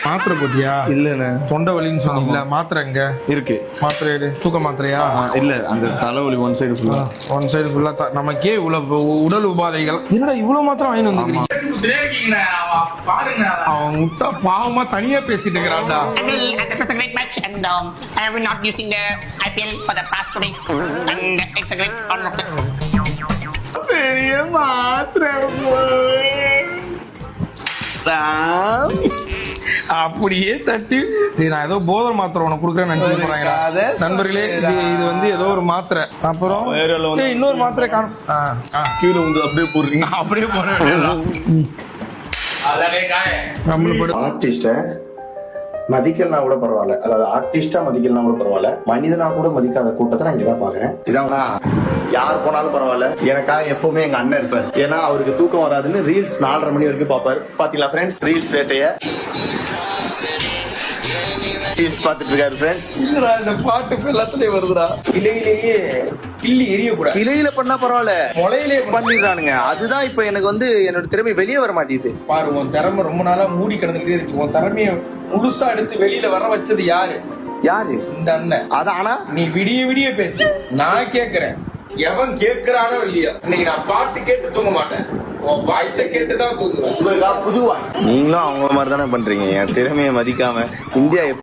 மாத்திரை போட்டியா? இல்லண்ணே. தொண்டை வலின்னு சொன்னீங்களா? மாத்திரை எங்க இருக்கு? மாத்திரை எடு. தூக்க மாத்திரையா? இல்ல, அந்த தலைவலி ஒன் சைடு ஃபுல்லா. ஒன் சைடு ஃபுல்லா நமக்கே இவ்வளவு உடல் உபாதைகள். என்னடா இவ்வளவு மாத்திரம் வாங்கி வந்துக்கிறீங்க? அவன் முட்டா பாவமா தனியா பேசிட்டு இருக்கிறான்டா. That's a great match, and I have been not using the IPL for the past 2 days, and it's a great honor of the. பெரிய மாத்திரை அப்படியே தட்டி நான் ஏதோ போதை மாத்திரை உனக்கு கொடுக்குறேன்னு நினைச்சு போறாங்க நண்பர்களே. இது வந்து ஏதோ ஒரு மாத்திரை. அப்புறம் இன்னொரு மாத்திரை காணும். கீழே வந்து அப்படியே போடுறீங்க. அப்படியே போறேன். ஆர்டிஸ்ட மதிக்கலனா கூட பரவாயில்ல, அதாவது ஆர்டிஸ்டா மதிக்கலனா கூட பரவாயில்ல, மனிதனா கூட மதிக்காத கூட்டத்தை நான் இங்கதான் பாக்குறேன். இதானா யார் போனாலும் பரவாயில்ல, எனக்காக எப்பவுமே எங்க அண்ணன் இருப்பார். ஏன்னா அவருக்கு தூக்கம் வராதுன்னு ரீல்ஸ் 4:30 மணி வரைக்கும் பாப்பாரு. பாத்தீங்களா ஃப்ரெண்ட்ஸ், ரீல்ஸ் வேட்டைய ரீல்ஸ் பாத்துட்டு இருக்காரு ஃப்ரெண்ட்ஸ். இல்லடா இந்த பாட்டு எல்லாத்துலயும் வருதுடா. இலையிலேயே கிள்ளி எரியக்கூடாது. இலையில பண்ணா பரவாயில்ல, முளையிலே பண்ணிடுறானுங்க. அதுதான் இப்ப எனக்கு வந்து என்னோட திறமை வெளியே வர மாட்டேங்குது. பாரு, உன் திறமை ரொம்ப நாளா மூடி கிடந்துகிட்டே இருக்கு. உன் திறமைய முழுசா எடுத்து வெளியில வர வச்சது யாரு? யாரு? இந்த அண்ணன். ஆனா நீ விடிய விடிய பேசு. நான் கேக்குறேன், எவன் கேட்கிறானோ இல்லையோ, இன்னைக்கு நான் பாட்டு கேட்டு தூங்க மாட்டேன். உன் வாய்ஸ கேட்டுதான் தூங்குவேன். புது வாய்ஸ். நீங்களும் அவங்கள மாதிரி தானே பண்றீங்க. என் திறமையை மதிக்காம இந்தியா